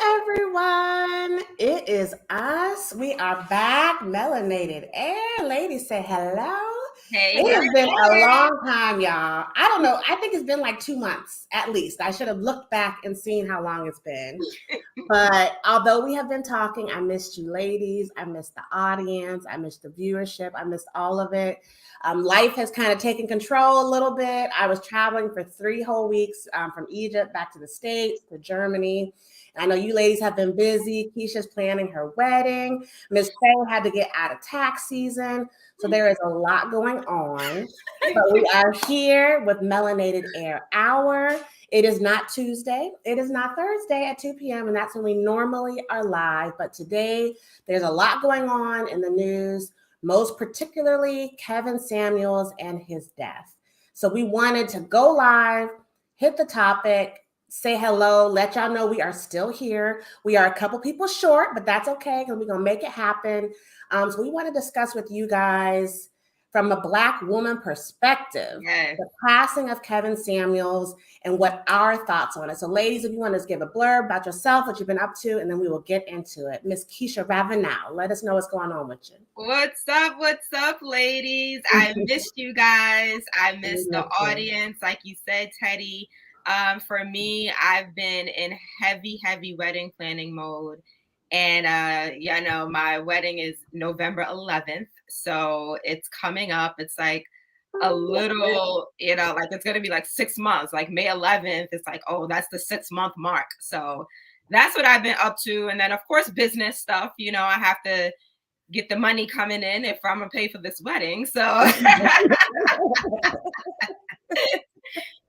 everyone. It is us. We are back. Melanated Air. Ladies, say hello. Hey, It has been a long time, y'all. I don't know. I think it's been like 2 months at least. I should have looked back and seen how long it's been. But although we have been talking, I missed you ladies. I missed the audience. I missed the viewership. I missed all of it. Life has kind of taken control a little bit. I was traveling for 3 whole weeks from Egypt back to the States, to Germany. I know you ladies have been busy. Keisha's planning her wedding. Miss Faye had to get out of tax season. So there is a lot going on. But we are here with Melanated Air Hour. It is not Tuesday. It is not Thursday at 2 p.m. And that's when we normally are live. But today, there's a lot going on in the news, most particularly Kevin Samuels and his death. So we wanted to go live, hit the topic, say hello, let y'all know we are still here. We are a couple people short, but that's okay because we're going to make it happen. So we want to discuss with you guys from a Black woman perspective, the passing of Kevin Samuels and what our thoughts on it. So ladies, if you want to give a blurb about yourself, what you've been up to, and then we will get into it. Miss Keisha Ravenell, let us know what's going on with you. What's up, ladies? I missed you guys. I missed the audience. Like you said, Teddy, for me, I've been in heavy wedding planning mode. And, my wedding is November 11th. So it's coming up. It's like a little, like it's going to be like 6 months, like May 11th. It's like, oh, that's the 6-month mark. So that's what I've been up to. And then, of course, business stuff. I have to get the money coming in if I'm going to pay for this wedding. So,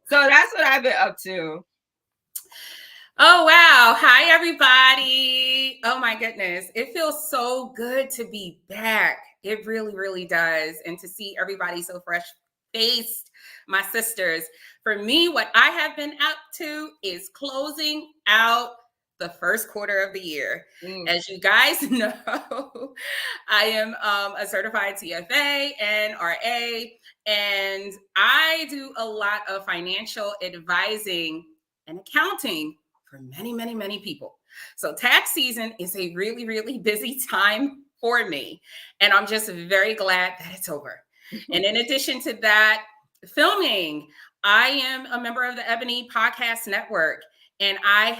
so that's what I've been up to. Oh, wow. Hi, everybody. Oh, my goodness. It feels so good to be back. It really, really does. And to see everybody so fresh-faced, my sisters. For me, what I have been up to is closing out the first quarter of the year. As you guys know, I am a certified CFA and RA, and I do a lot of financial advising and accounting for many people. So tax season is a really, really busy time for me. And I'm just very glad that it's over. And in addition to that, filming, I am a member of the Ebony Podcast Network. And I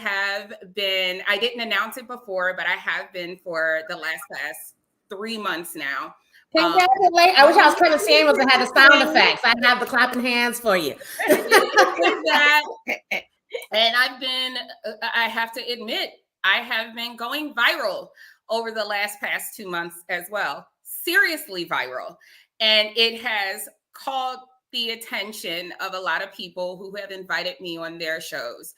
didn't announce it before, but I have been for the past 3 months now. Congratulations. I wish I was Kevin Samuels and had the sound effects. I'd have the clapping hands for you. And I have to admit, I have been going viral over the past 2 months as well. Seriously viral. And it has called the attention of a lot of people who have invited me on their shows,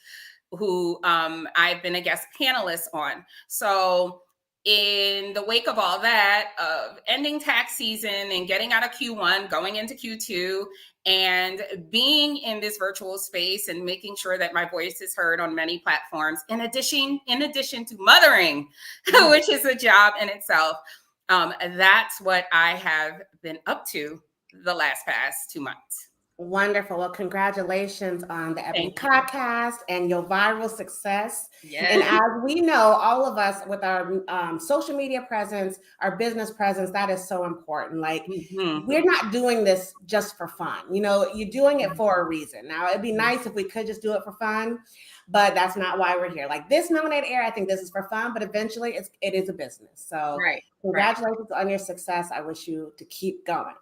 who I've been a guest panelist on. So in the wake of all that, of ending tax season and getting out of Q1, going into Q2, and being in this virtual space and making sure that my voice is heard on many platforms, in addition to mothering, which is a job in itself, that's what I have been up to the past 2 months. Wonderful. Well, congratulations on the Ebony Podcast and your viral success. Yes. And as we know, all of us with our social media presence, our business presence, that is so important. Like, we're not doing this just for fun. You're doing it for a reason. Now, it'd be nice if we could just do it for fun, but that's not why we're here. Like this Melanated Air, I think this is for fun, but eventually it is a business. So congratulations on your success. I wish you to keep going.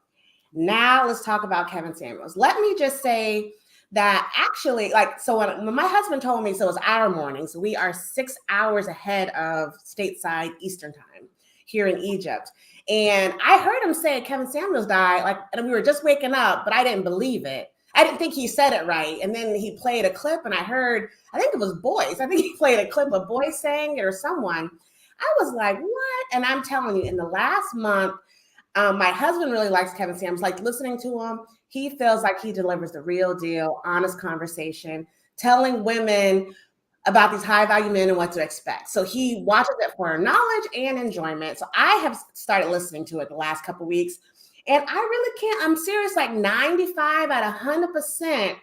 Now let's talk about Kevin Samuels. Let me just say that actually, when my husband told me, so it was our morning. So we are 6 hours ahead of stateside Eastern time here in Egypt. And I heard him say Kevin Samuels died, and we were just waking up, but I didn't believe it. I didn't think he said it right. And then he played a clip and I think it was Boyce. I think he played a clip of Boyce saying it or someone. I was like, what? And I'm telling you, in the last month, my husband really likes Kevin Samuels. Like listening to him, he feels like he delivers the real deal, honest conversation, telling women about these high value men and what to expect. So he watches it for knowledge and enjoyment. So I have started listening to it the last couple of weeks. And I really can't, I'm serious, like 95 out of 100%,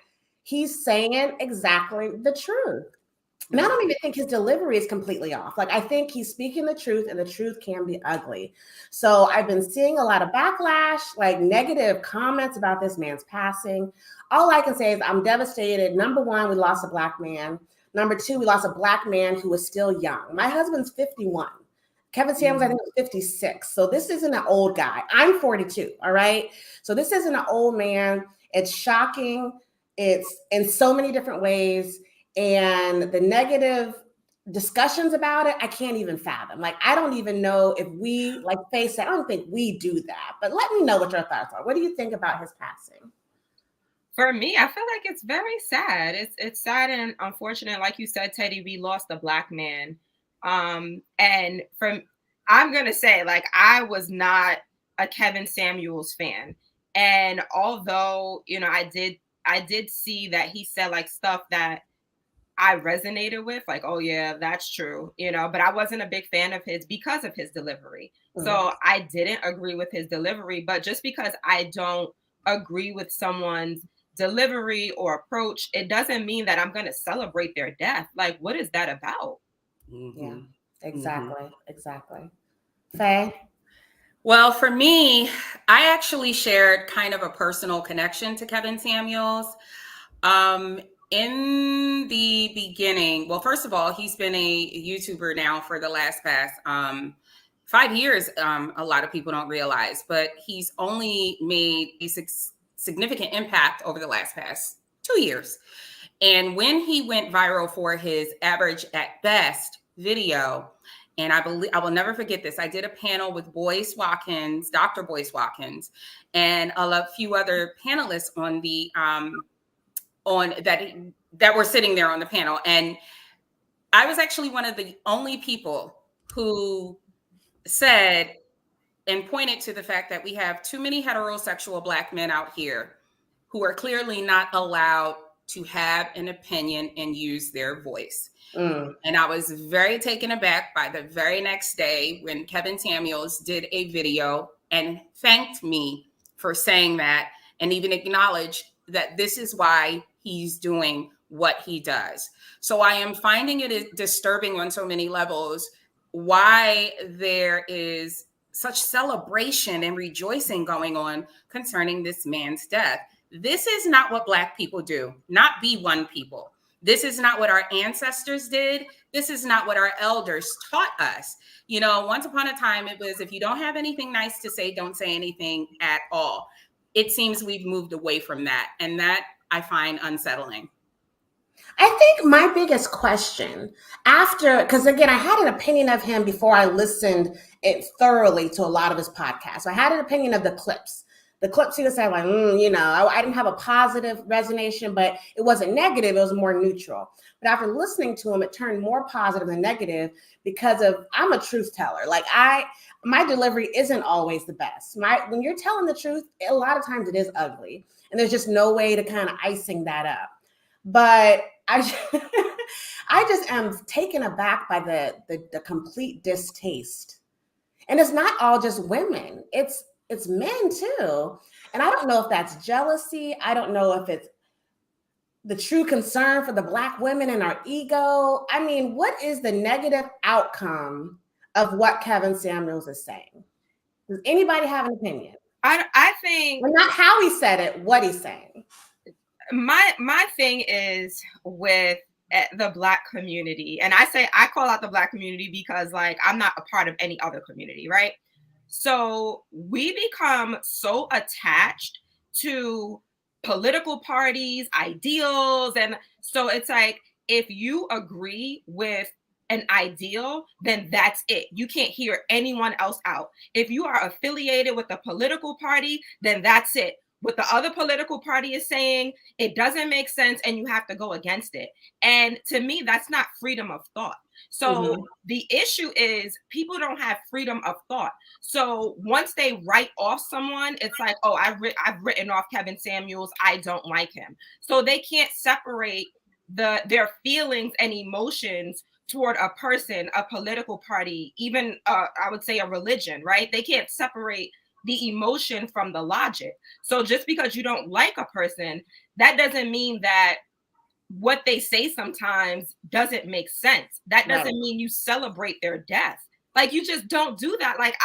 he's saying exactly the truth. And I don't even think his delivery is completely off. Like, I think he's speaking the truth, and the truth can be ugly. So I've been seeing a lot of backlash, like negative comments about this man's passing. All I can say is I'm devastated. Number one, we lost a Black man. Number two, we lost a Black man who was still young. My husband's 51. Kevin Samuels, I think, was 56. So this isn't an old guy. I'm 42, all right? So this isn't an old man. It's shocking. It's in so many different ways. And the negative discussions about it, I can't even fathom. Like, I don't even know if we, like Faye said, I don't think we do that. But let me know what your thoughts are. What do you think about his passing? For me, I feel like it's very sad. It's sad and unfortunate. Like you said, Teddy, we lost a Black man. And I'm going to say, like, I was not a Kevin Samuels fan. And although, you know, I did see that he said like stuff that I resonated with, like, oh yeah, that's true, you know, but I wasn't a big fan of his because of his delivery. So I didn't agree with his delivery, but just because I don't agree with someone's delivery or approach, it doesn't mean that I'm going to celebrate their death. Like, what is that about? Yeah, exactly. Faye? Well, for me, I actually shared kind of a personal connection to Kevin Samuels. In the beginning, well, first of all, he's been a YouTuber now for the past 5 years. A lot of people don't realize, but he's only made a significant impact over the past 2 years. And when he went viral for his Average at Best video, and I will never forget this. I did a panel with Dr. Boyce Watkins, and a few other panelists on the that were sitting there on the panel. And I was actually one of the only people who said and pointed to the fact that we have too many heterosexual Black men out here who are clearly not allowed to have an opinion and use their voice. And I was very taken aback by the very next day when Kevin Samuels did a video and thanked me for saying that, and even acknowledged that this is why he's doing what he does. So I am finding it disturbing on so many levels why there is such celebration and rejoicing going on concerning this man's death. This is not what Black people do, not B1 people. This is not what our ancestors did. This is not what our elders taught us. You know, once upon a time, it was if you don't have anything nice to say, don't say anything at all. It seems we've moved away from that. And that I find unsettling. I think my biggest question because again, I had an opinion of him before I listened it thoroughly to a lot of his podcasts. So I had an opinion of the clips. The clips he was saying, like, you know, I didn't have a positive resonation, but it wasn't negative. It was more neutral. But after listening to him, it turned more positive than negative because I'm a truth teller. Like my delivery isn't always the best. When you're telling the truth, a lot of times it is ugly. And there's just no way to kind of icing that up. But I just am taken aback by the complete distaste. And it's not all just women. It's men too. And I don't know if that's jealousy. I don't know if it's the true concern for the Black women and our ego. I mean, what is the negative outcome of what Kevin Samuels is saying? Does anybody have an opinion? I think, well, not how he said it, what he's saying. My thing is with the Black community, and I call out the Black community because, like, I'm not a part of any other community, right? So we become so attached to political parties, ideals. And so it's like, if you agree with an ideal, then that's it. You can't hear anyone else out. If you are affiliated with a political party, then that's it. What the other political party is saying, it doesn't make sense and you have to go against it. And to me, that's not freedom of thought. So the issue is people don't have freedom of thought. So once they write off someone, it's like, oh, I've written off Kevin Samuels. I don't like him. So they can't separate their feelings and emotions toward a person, a political party, even I would say a religion, right? They can't separate the emotion from the logic. So just because you don't like a person, that doesn't mean that what they say sometimes doesn't make sense. That doesn't mean you celebrate their death. Like, you just don't do that. Like,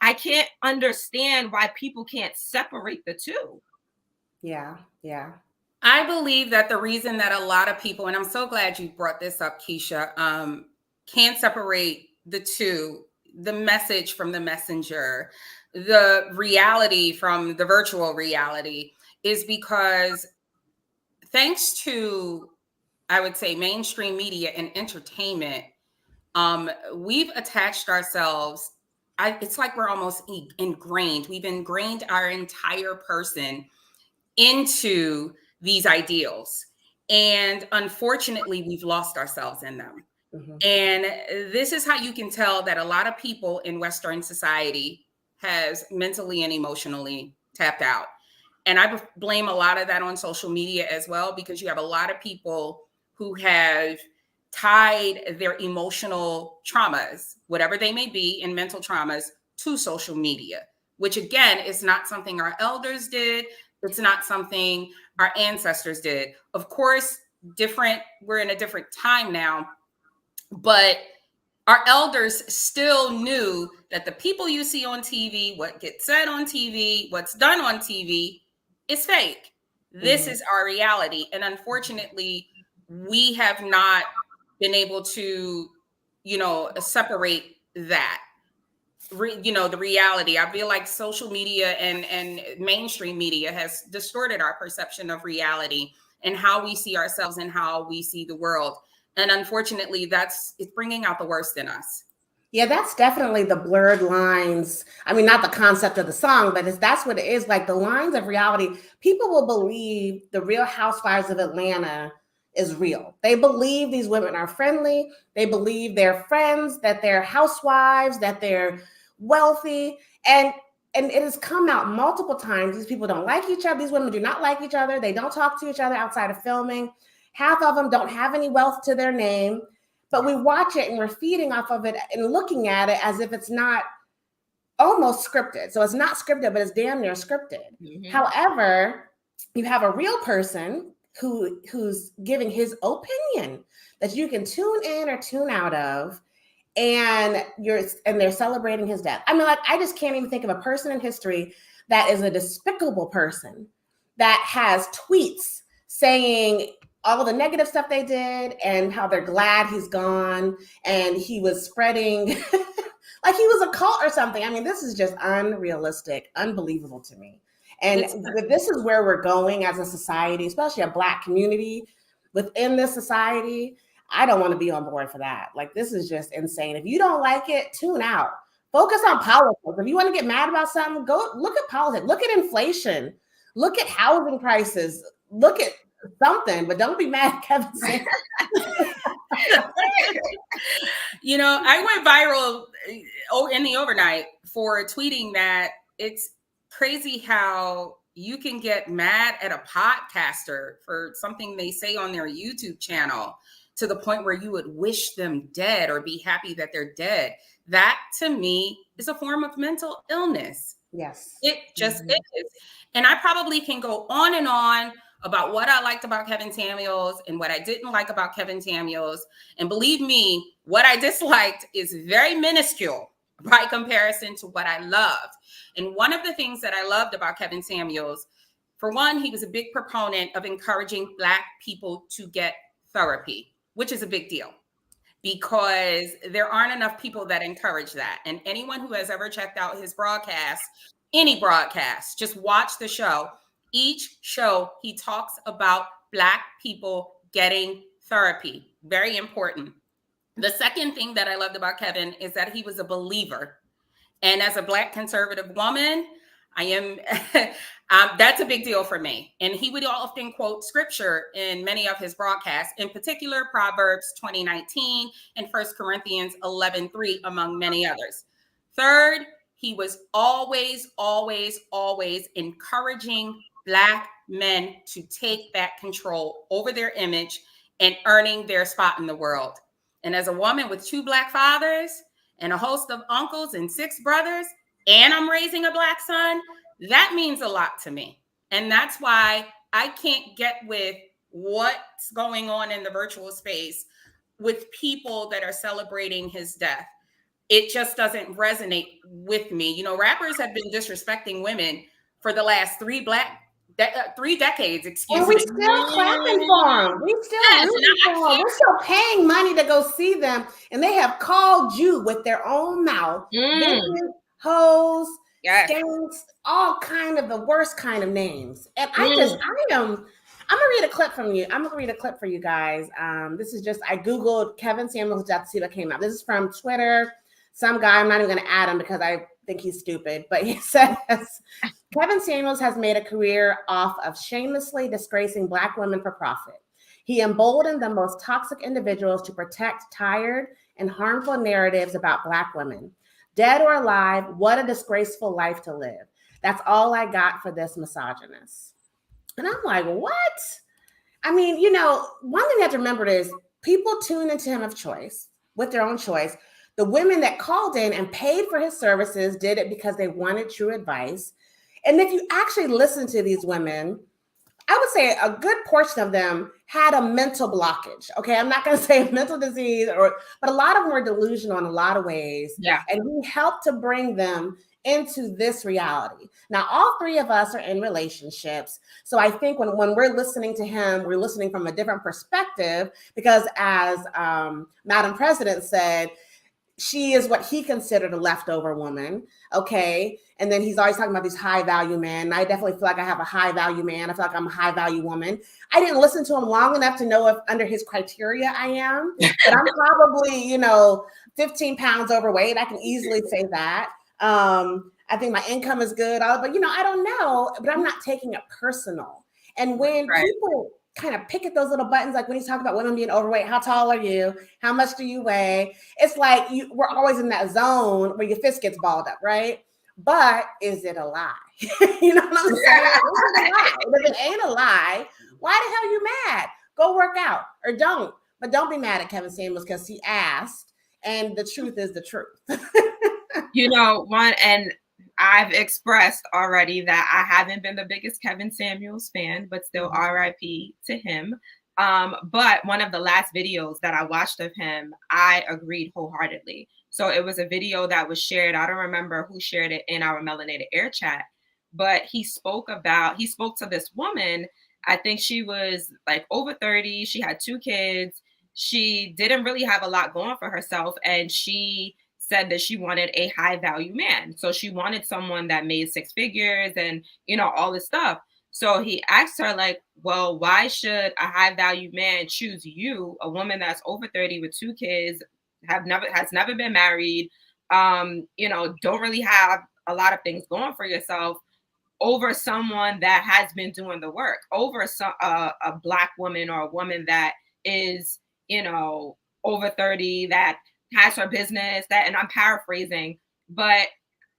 I can't understand why people can't separate the two. Yeah. I believe that the reason that a lot of people, and I'm so glad you brought this up, Keisha, can't separate the two, the message from the messenger, the reality from the virtual reality, is because thanks to, I would say, mainstream media and entertainment, we've attached ourselves. It's like we're almost ingrained. We've ingrained our entire person into these ideals. And unfortunately, we've lost ourselves in them. Mm-hmm. And this is how you can tell that a lot of people in Western society has mentally and emotionally tapped out. And I blame a lot of that on social media as well, because you have a lot of people who have tied their emotional traumas, whatever they may be, and mental traumas, to social media, which again is not something our elders did. It's not something our ancestors did. Of course, we're in a different time now, but our elders still knew that the people you see on TV, what gets said on TV, what's done on TV is fake. This is our reality. And unfortunately, we have not been able to, separate that. The reality. I feel like social media and mainstream media has distorted our perception of reality and how we see ourselves and how we see the world. And unfortunately, it's bringing out the worst in us. Yeah, that's definitely the blurred lines. I mean, not the concept of the song, but that's what it is. Like, the lines of reality. People will believe the Real Housewives of Atlanta is real. They believe these women are friendly. They believe they're friends, that they're housewives, that they're wealthy. And it has come out multiple times. These people don't like each other. These women do not like each other. They don't talk to each other outside of filming. Half of them don't have any wealth to their name. But we watch it and we're feeding off of it and looking at it as if it's not almost scripted. So it's not scripted, but it's damn near scripted. Mm-hmm. However, you have a real person who's giving his opinion that you can tune in or tune out of, and they're celebrating his death. I mean, like, I just can't even think of a person in history that is a despicable person that has tweets saying all the negative stuff they did and how they're glad he's gone and he was spreading like he was a cult or something. I mean, this is just unrealistic, unbelievable to me. And this is where we're going as a society, especially a Black community within this society. I don't want to be on board for that. Like, this is just insane. If you don't like it, tune out. Focus on politics. If you want to get mad about something, go look at politics. Look at inflation. Look at housing prices. Look at something, but don't be mad at Kevin Samuels. I went viral in the overnight for tweeting that it's crazy how you can get mad at a podcaster for something they say on their YouTube channel to the point where you would wish them dead or be happy that they're dead. That, to me, is a form of mental illness. Yes. It just is. And I probably can go on and on about what I liked about Kevin Samuels and what I didn't like about Kevin Samuels. And believe me, what I disliked is very minuscule by comparison to what I loved. And one of the things that I loved about Kevin Samuels, for one, he was a big proponent of encouraging Black people to get therapy, which is a big deal because there aren't enough people that encourage that. And anyone who has ever checked out his broadcast, any broadcast, just watch the show. Each show, he talks about Black people getting therapy. Very important. The second thing that I loved about Kevin is that he was a believer. And as a Black conservative woman, I am, that's a big deal for me. And he would often quote scripture in many of his broadcasts, in particular, Proverbs 20:19 and 1 Corinthians 11:3, among many others. Third, he was always, always, always encouraging Black men to take back control over their image and earning their spot in the world. And as a woman with 2 Black fathers and a host of uncles and 6 brothers, and I'm raising a Black son, that means a lot to me. And that's why I can't get with what's going on in the virtual space with people that are celebrating his death. It just doesn't resonate with me. You know, rappers have been disrespecting women for the last 3 decades, And excuse we me. still clapping for them. We still rooting for them. We're still paying money to go see them. And they have called you with their own mouth. Bitches, hoes, skanks, all kind of the worst kind of names. And I'm gonna read a clip from you. I'm gonna read a clip for you guys. This is just, I Googled Kevin Samuels death to see what came out. This is from Twitter. Some guy, I'm not even gonna add him because I think he's stupid, but he says, Kevin Samuels has made a career off of shamelessly disgracing Black women for profit. He emboldened the most toxic individuals to protect tired and harmful narratives about Black women. Dead or alive, what a disgraceful life to live. That's all I got for this misogynist. And I'm like, what? I mean, you know, one thing you have to remember is people tune into him of choice, with their own choice. The women that called in and paid for his services did it because they wanted true advice. And if you actually listen to these women, I would say a good portion of them had a mental blockage. Okay, I'm not going to say mental disease, but a lot of them were delusional in a lot of ways. Yeah. And he helped to bring them into this reality. Now, all 3 of us are in relationships. So I think when we're listening to him, we're listening from a different perspective because as Madam President said, she is what he considered a leftover woman, okay? And then he's always talking about these high value men. I definitely feel like I have a high value man. I feel like I'm a high value woman. I didn't listen to him long enough to know if under his criteria I am, but I'm probably, 15 pounds overweight. I can easily say that. I think my income is good, but I don't know, but I'm not taking it personal. And when people kind of pick at those little buttons, like when he's talking about women being overweight, how tall are you? How much do you weigh? It's like we're always in that zone where your fist gets balled up, right? But is it a lie? You know what I'm saying? Is it a lie? If it ain't a lie, why the hell are you mad? Go work out or don't. But don't be mad at Kevin Samuels because he asked, and the truth is the truth. And I've expressed already that I haven't been the biggest Kevin Samuels fan, but still RIP to him. But one of the last videos that I watched of him, I agreed wholeheartedly. So it was a video that was shared. I don't remember who shared it in our Melanated Air chat, but he spoke to this woman. I think she was like over 30. She had 2 kids. She didn't really have a lot going for herself. And she said that she wanted a high value man. So she wanted someone that made 6 figures and, all this stuff. So he asked her like, well, why should a high value man choose you, a woman that's over 30 with 2 kids, has never been married, don't really have a lot of things going for yourself, over someone that has been doing the work, over a Black woman or a woman that is, over 30, that has her business, and I'm paraphrasing, but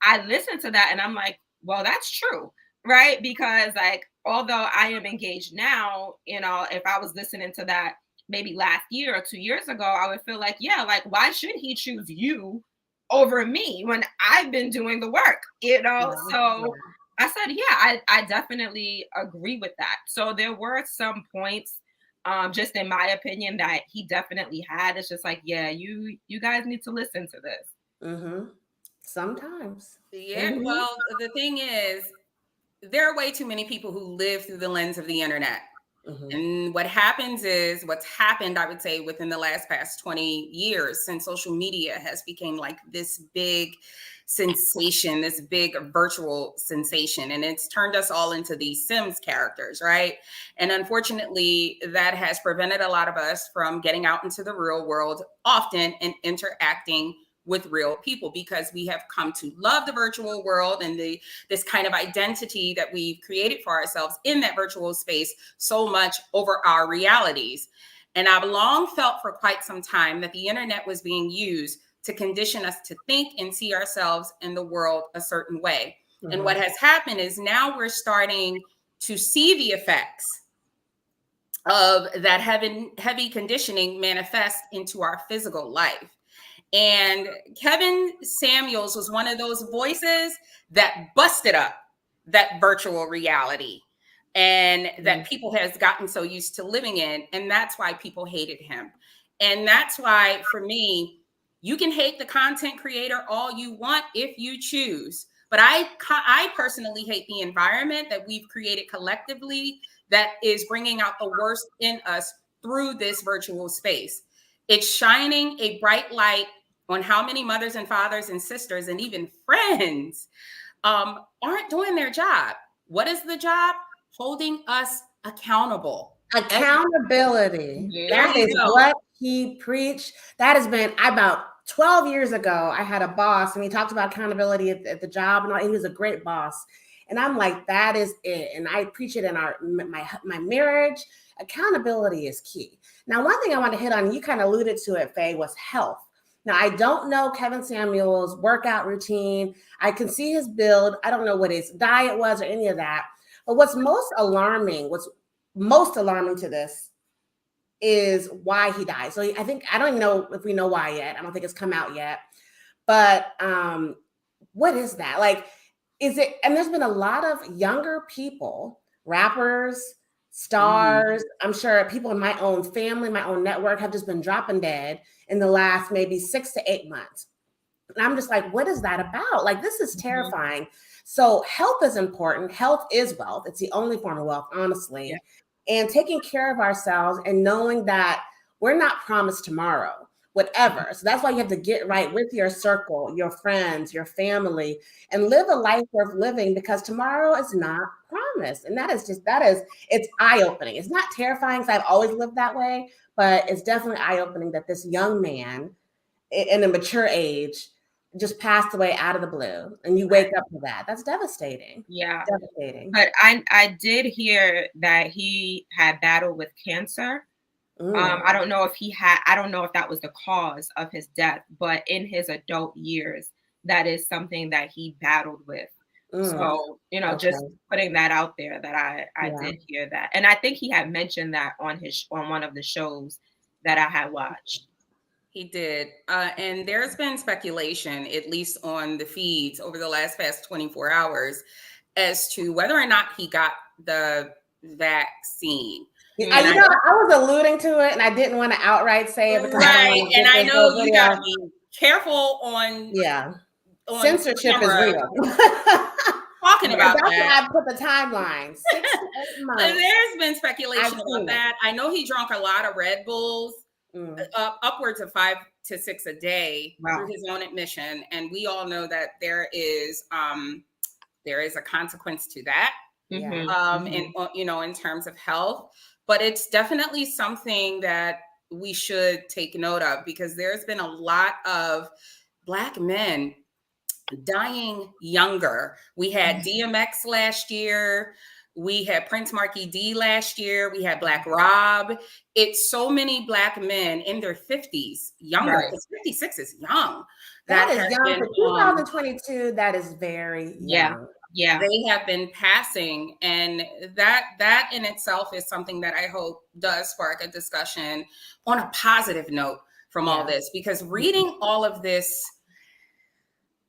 I listened to that and I'm like, well, that's true, right? Because like, although I am engaged now, if I was listening to that maybe last year or 2 years ago, I would feel like, yeah, like, why should he choose you over me when I've been doing the work, So I said, yeah, I definitely agree with that. So there were some points, just in my opinion, that he definitely had. It's just like, yeah, you guys need to listen to this. Mm-hmm. Sometimes. Yeah. Mm-hmm. Well, the thing is, there are way too many people who live through the lens of the internet. Mm-hmm. And what's happened, I would say, within the past 20 years since social media has become like this big sensation, this big virtual sensation. And it's turned us all into these Sims characters, right? And unfortunately, that has prevented a lot of us from getting out into the real world often and interacting with real people, because we have come to love the virtual world and this kind of identity that we've created for ourselves in that virtual space so much over our realities. And I've long felt for quite some time that the internet was being used to condition us to think and see ourselves in the world a certain way. Mm-hmm. And what has happened is now we're starting to see the effects of that heavy conditioning manifest into our physical life. And Kevin Samuels was one of those voices that busted up that virtual reality. and that people has gotten so used to living in. And that's why people hated him. And that's why, for me, you can hate the content creator all you want if you choose. But I personally hate the environment that we've created collectively that is bringing out the worst in us through this virtual space. It's shining a bright light on how many mothers and fathers and sisters and even friends aren't doing their job. What is the job? Holding us accountable. Accountability. That is what he preached. That has been about 12 years ago. I had a boss and he talked about accountability at the job, and he was a great boss. And I'm like, that is it. And I preach it in my marriage. Accountability is key. Now, one thing I want to hit on, you kind of alluded to it, Faye, was health. Now, I don't know Kevin Samuel's workout routine. I can see his build. I don't know what his diet was or any of that. But what's most alarming to this is why he died. So I don't even know if we know why yet. I don't think it's come out yet. But what is that? Like, is it, and there's been a lot of younger people, rappers, stars, I'm sure people in my own family, my own network have just been dropping dead in the last maybe 6 to 8 months. And I'm just like, what is that about? Like, this is terrifying. So health is important. Health is wealth. It's the only form of wealth, honestly. Yeah. And taking care of ourselves and knowing that we're not promised tomorrow, whatever. So that's why you have to get right with your circle, your friends, your family, and live a life worth living, because tomorrow is not promised. And it's eye-opening. It's not terrifying, because I've always lived that way, but it's definitely eye-opening that this young man in a mature age just passed away out of the blue, and you wake up to that. That's devastating. Yeah. Devastating. But I did hear that he had battled with cancer. I don't know if that was the cause of his death, but in his adult years, that is something that he battled with. So, just putting that out there, that I did hear that. And I think he had mentioned that on one of the shows that I had watched. He did. And there's been speculation, at least on the feeds over the past 24 hours, as to whether or not he got the vaccine. I was alluding to it, and I didn't want to outright say it, because I know you got to be careful on censorship is real. Talking about that's that. Why I put the timeline. 6 to 8 months. There's been speculation about that. I know he drank a lot of Red Bulls, upwards of 5 to 6 a day through his own admission, and we all know that there is a consequence to that. In terms of health. But it's definitely something that we should take note of, because there's been a lot of Black men dying younger. We had DMX last year. We had Prince Marky D last year. We had Black Rob. It's so many Black men in their 50s, younger. Because 56 is young. That is young. For 2022, that is very young. Yeah, they have been passing, and that in itself is something that I hope does spark a discussion on a positive note from all this, because reading all of this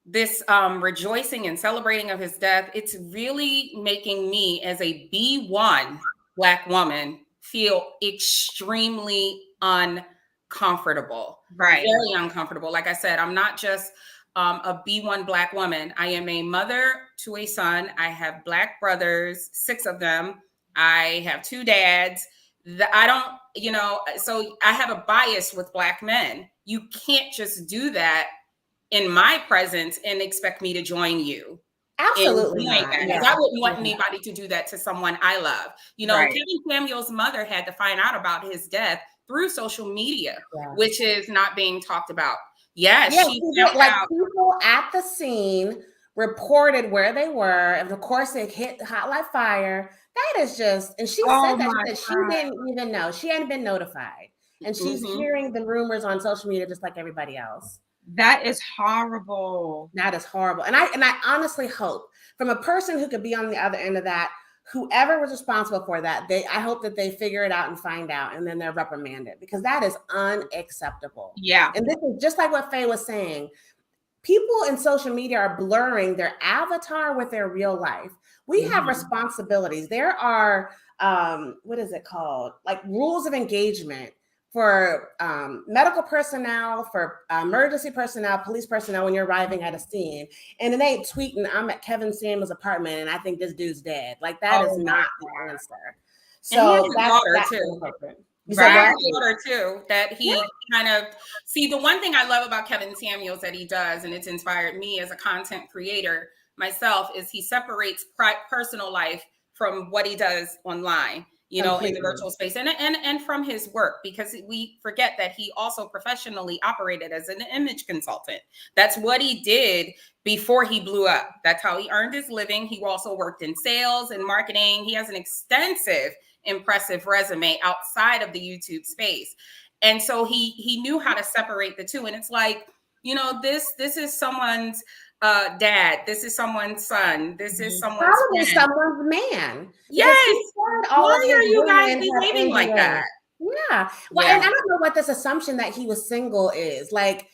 rejoicing and celebrating of his death, it's really making me, as a B1 Black woman, feel extremely uncomfortable. Very uncomfortable. Like I said, I'm not just a B1 Black woman. I am a mother to a son. I have Black brothers, 6 of them. I have 2 dads. So I have a bias with Black men. You can't just do that in my presence and expect me to join you. Absolutely not. I wouldn't want anybody to do that to someone I love. Kevin Samuel's mother had to find out about his death through social media, which is not being talked about. She found out. People at the scene reported where they were, and of course it hit hot like fire. That is just, and she said that she didn't even know. She hadn't been notified, and she's hearing the rumors on social media just like everybody else. That is horrible. That is horrible. And I honestly hope, from a person who could be on the other end of that, whoever was responsible for that, I hope that they figure it out and find out, and then they're reprimanded, because that is unacceptable. Yeah. And this is just like what Faye was saying. people in social media are blurring their avatar with their real life. We have responsibilities. There are, what is it called? Like rules of engagement for medical personnel, for emergency personnel, police personnel when you're arriving at a scene. And it ain't tweeting, I'm at Kevin Samuels' apartment and I think this dude's dead. Like that is not the answer. So that's too. You said what? Daughter too, that he kind of see. The one thing I love about Kevin Samuels that he does, and it's inspired me as a content creator myself, is he separates personal life from what he does online, you know, in the virtual space, and from his work, because we forget that he also professionally operated as an image consultant. That's what he did before he blew up. That's how he earned his living. He also worked in sales and marketing. He has an extensive, impressive resume outside of the YouTube space. And so he knew how to separate the two. And it's like, you know, this is someone's dad. This is someone's son. This is someone's probably someone's man. Yes. Why are you guys behaving like that? Yeah. Well, and I don't know what this assumption that he was single is. Like,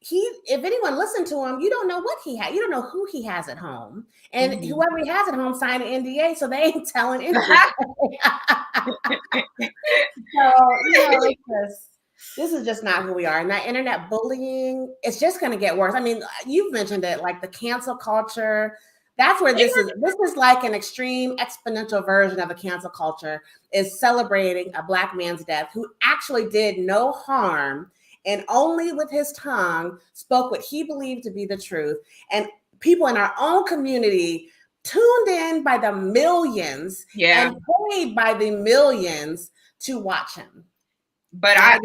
if anyone listened to him, you don't know what he had. You don't know who he has at home. And whoever he has at home signed an NDA, so they ain't telling anything. So, you know, this is just not who we are. And that internet bullying, it's just going to get worse. I mean, you've mentioned it, like the cancel culture. That's where this is like an extreme exponential version of a cancel culture, is celebrating a Black man's death who actually did no harm and only with his tongue spoke what he believed to be the truth. And people in our own community tuned in by the millions and paid by the millions to watch him. But I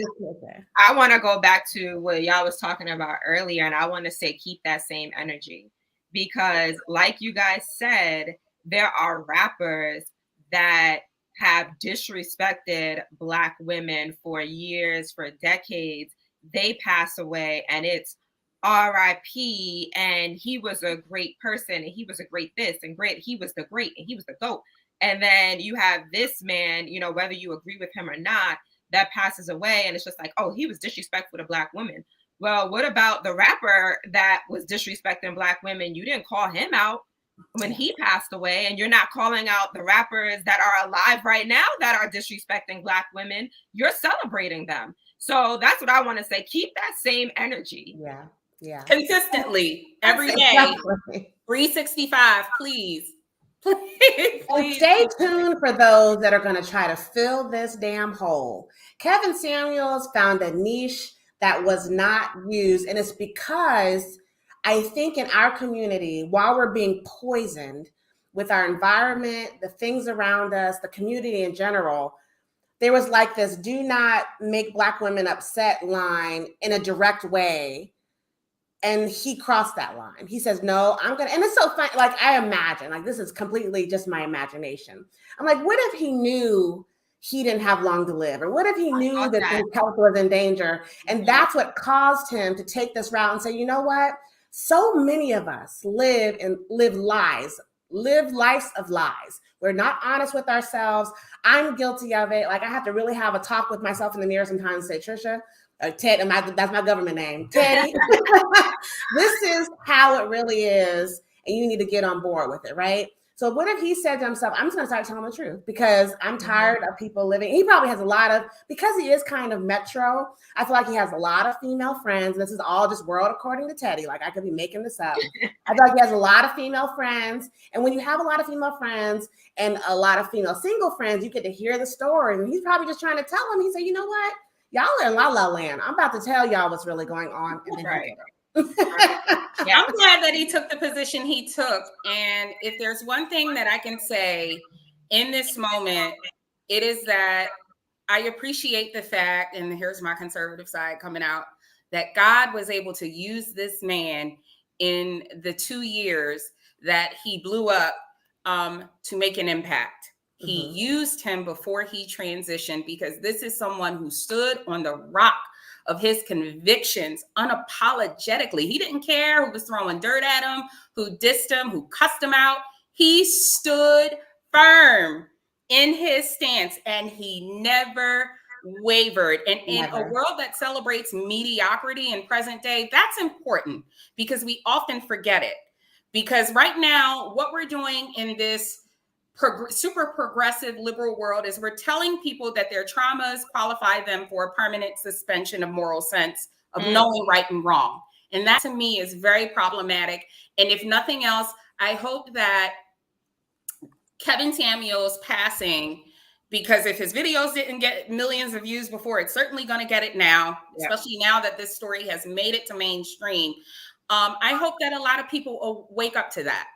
want to go back to what y'all was talking about earlier, and I want to say keep that same energy, because like you guys said, there are rappers that have disrespected Black women for years, for decades. They pass away and it's R.I.P. and he was a great person and he was a great this and great. He was the great and he was the GOAT. And then you have this man, you know, whether you agree with him or not, that passes away. And it's just like, oh, he was disrespectful to Black women. Well, what about the rapper that was disrespecting Black women? You didn't call him out when he passed away, and you're not calling out the rappers that are alive right now that are disrespecting Black women. You're celebrating them. So that's what I want to say. Keep that same energy. Yeah. Consistently every day. 365, please. Please. And stay tuned for those that are going to try to fill this damn hole. Kevin Samuels found a niche that was not used. And it's because I think in our community, while we're being poisoned with our environment, the things around us, the community in general, there was like this do not make Black women upset line in a direct way. And he crossed that line. He says, no, I'm going to, and it's so fun. Like, I imagine, like, this is completely just my imagination. I'm like, what if he knew he didn't have long to live? Or what if he knew that his health was in danger? And that's what caused him to take this route and say, you know what? So many of us live lives of lies. We're not honest with ourselves. I'm guilty of it. Like, I have to really have a talk with myself in the mirror sometimes and say, Trisha, Ted, that's my government name, Teddy. This is how it really is, and you need to get on board with it, right? So what if he said to himself, I'm just going to start telling the truth because I'm tired of people living. He probably has a lot of, because he is kind of metro, I feel like he has a lot of female friends. This is all just world according to Teddy. Like, I could be making this up. I feel like he has a lot of female friends. And when you have a lot of female friends and a lot of female single friends, you get to hear the story. And he's probably just trying to tell them, he said, you know what? Y'all are in la la land. I'm about to tell y'all what's really going on. And then right. I'm glad that he took the position he took. And if there's one thing that I can say in this moment, it is that I appreciate the fact, and here's my conservative side coming out, that God was able to use this man in the 2 years that he blew up to make an impact. He used him before he transitioned, because this is someone who stood on the rock of his convictions unapologetically. He didn't care who was throwing dirt at him, who dissed him, who cussed him out. He stood firm in his stance, and he never wavered. And in a Never. world that celebrates mediocrity in present day, that's important because we often forget it. Because right now, what we're doing in this super progressive liberal world is we're telling people that their traumas qualify them for a permanent suspension of moral sense of knowing right and wrong. And that to me is very problematic. And if nothing else, I hope that Kevin Samuels passing, because if his videos didn't get millions of views before, it's certainly going to get it now, especially now that this story has made it to mainstream. I hope that a lot of people will wake up to that.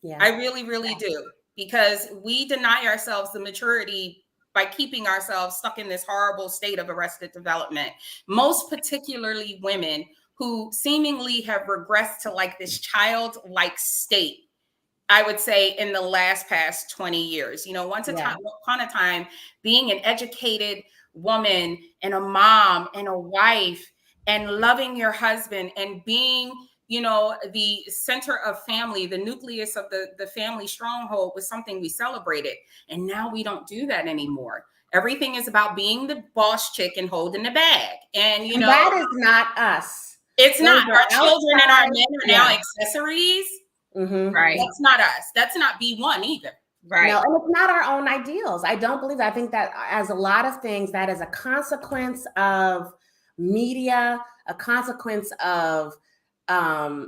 Yeah. I really, really do, because we deny ourselves the maturity by keeping ourselves stuck in this horrible state of arrested development, most particularly women who seemingly have regressed to like this childlike state. I would say in the past 20 years, once upon a time, being an educated woman and a mom and a wife and loving your husband and being, the center of family, the nucleus of the family stronghold was something we celebrated. And now we don't do that anymore. Everything is about being the boss chick and holding the bag. And, that is not us. It's not. Our children and our men are now accessories. Mm-hmm. Right. That's not us. That's not B1 either. Right. No, and it's not our own ideals. I don't believe that. I think that as a lot of things, that is a consequence of media, a consequence of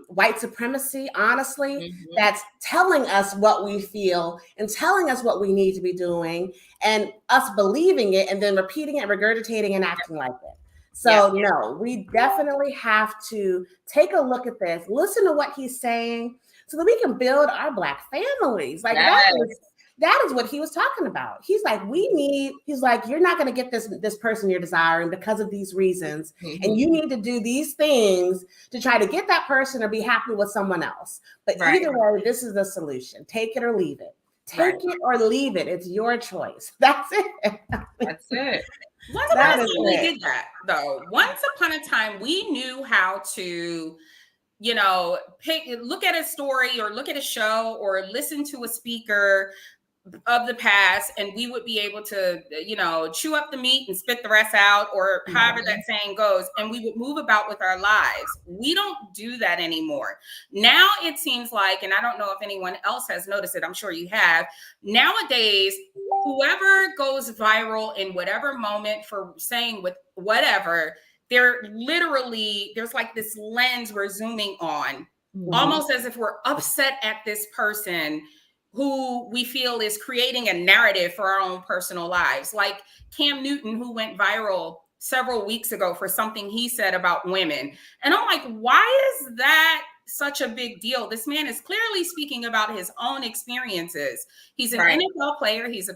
white supremacy, honestly, that's telling us what we feel and telling us what we need to be doing and us believing it and then repeating it, regurgitating and acting like it. So no, we definitely have to take a look at this, listen to what he's saying, so that we can build our Black families. Like that is what he was talking about. He's like, you're not going to get this person you're desiring because of these reasons. And you need to do these things to try to get that person or be happy with someone else. But either way, this is the solution. Take it or leave it. Take it or leave it. It's your choice. That's it. That's it. Once upon a time, we did that, though. Once upon a time, we knew how to, look at a story or look at a show or listen to a speaker of the past, and we would be able to, chew up the meat and spit the rest out, or however that saying goes, and we would move about with our lives. We don't do that anymore. Now it seems like, and I don't know if anyone else has noticed it, I'm sure you have, nowadays, whoever goes viral in whatever moment for saying with whatever, there's like this lens we're zooming on, almost as if we're upset at this person who we feel is creating a narrative for our own personal lives. Like Cam Newton, who went viral several weeks ago for something he said about women. And I'm like, why is that such a big deal? This man is clearly speaking about his own experiences. He's an NFL player. He's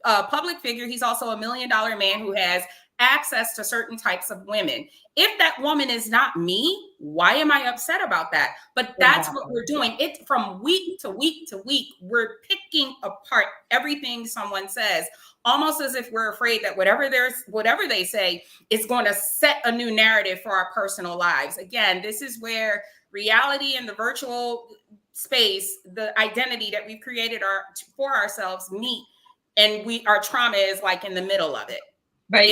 a public figure. He's also $1 million man who has access to certain types of women. If that woman is not me, why am I upset about that? But that's what we're doing. It from week to week to week, we're picking apart everything someone says, almost as if we're afraid that whatever they say is going to set a new narrative for our personal lives. Again, this is where reality and the virtual space, the identity that we've created for ourselves meet, and our trauma is like in the middle of it. But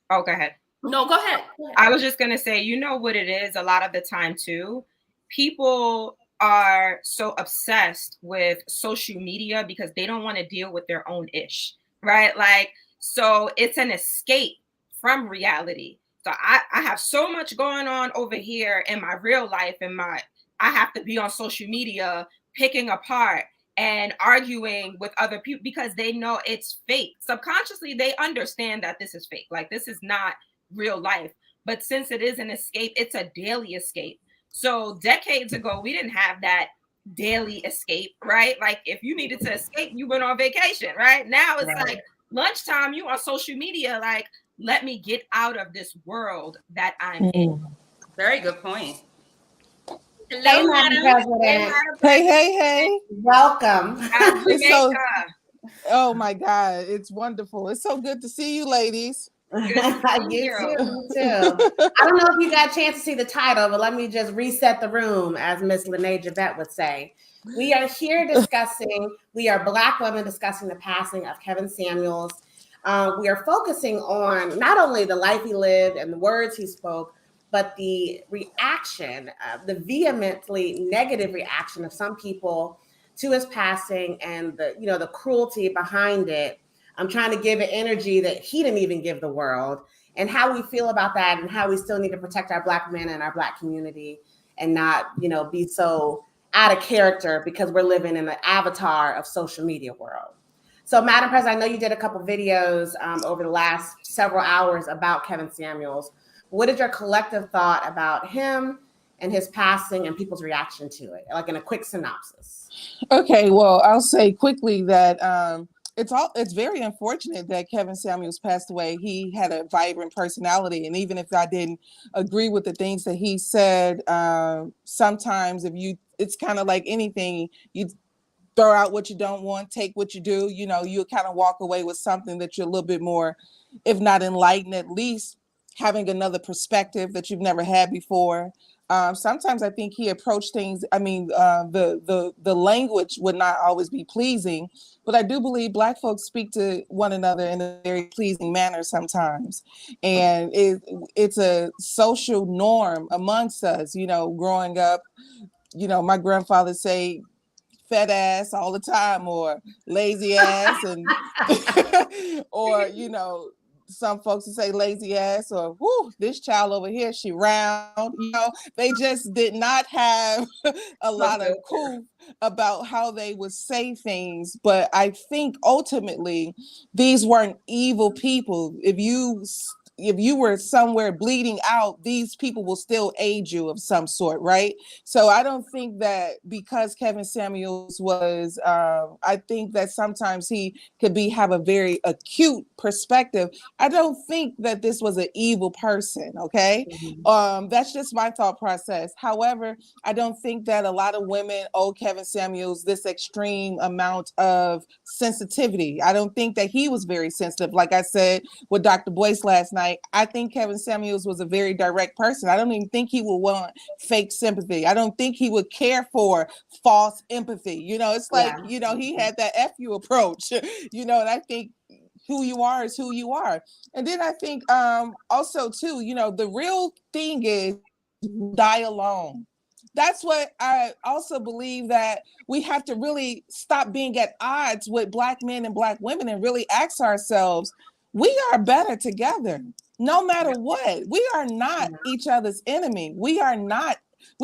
go ahead. No, go ahead. I was just going to say, you know what it is a lot of the time too? People are so obsessed with social media because they don't want to deal with their own ish, right? Like, so it's an escape from reality. So I have so much going on over here in my real life, and I have to be on social media picking apart and arguing with other people because they know it's fake. Subconsciously, they understand that this is fake. Like, this is not real life. But since it is an escape, it's a daily escape. So decades ago, we didn't have that daily escape, right? Like, if you needed to escape, you went on vacation, right? Now it's like lunchtime, you on social media, like, let me get out of this world that I'm in. Very good point. Hello, Madam President. Hey. Welcome. Oh my God, it's wonderful. It's so good to see you, ladies. You too. I don't know if you got a chance to see the title, but let me just reset the room, as Miss LaNée Javet would say. We are here we are Black women discussing the passing of Kevin Samuels. we are focusing on not only the life he lived and the words he spoke, but the reaction, the vehemently negative reaction of some people to his passing, and the cruelty behind it. I'm trying to give it energy that he didn't even give the world, and how we feel about that, and how we still need to protect our Black men and our Black community, and not, be so out of character because we're living in the avatar of social media world. So, Madam President, I know you did a couple videos over the last several hours about Kevin Samuels. What is your collective thought about him and his passing and people's reaction to it, like in a quick synopsis? Okay, well, I'll say quickly that it's very unfortunate that Kevin Samuels passed away. He had a vibrant personality, and even if I didn't agree with the things that he said, sometimes it's kind of like anything, you throw out what you don't want, take what you do. You kind of walk away with something that you're a little bit more, if not enlightened, at least having another perspective that you've never had before. Sometimes I think he approached things. I mean, the language would not always be pleasing, but I do believe Black folks speak to one another in a very pleasing manner sometimes, and it's a social norm amongst us. Growing up, my grandfather say fat ass all the time, or lazy ass, and or some folks would say lazy ass, or whoo, this child over here, she round. They just did not have a lot of cool about how they would say things. But I think ultimately these weren't evil people. If you were somewhere bleeding out, these people will still aid you of some sort, right? So I don't think that because Kevin Samuels was, I think that sometimes he could have a very acute perspective. I don't think that this was an evil person, okay? Mm-hmm. That's just my thought process. However, I don't think that a lot of women owe Kevin Samuels this extreme amount of sensitivity. I don't think that he was very sensitive. Like I said with Dr. Boyce last night, I think Kevin Samuels was a very direct person. I don't even think he would want fake sympathy. I don't think he would care for false empathy. It's like, he had that F you approach, and I think who you are is who you are. And then I think also too, the real thing is die alone. That's what I also believe, that we have to really stop being at odds with Black men and Black women and really ask ourselves, we are better together. No matter what, we are not each other's enemy. We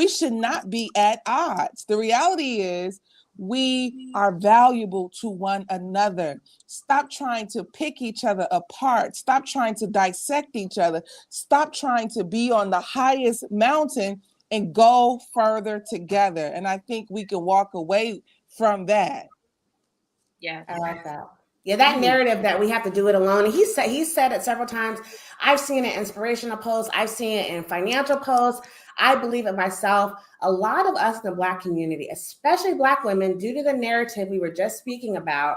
should not be at odds. The reality is we are valuable to one another. Stop trying to pick each other apart. Stop trying to dissect each other. Stop trying to be on the highest mountain and go further together. And I think we can walk away from that. Yeah, I like that. Yeah, that narrative that we have to do it alone. And he said it several times. I've seen it in inspirational posts. I've seen it in financial posts. I believe it myself. A lot of us in the Black community, especially Black women, due to the narrative we were just speaking about,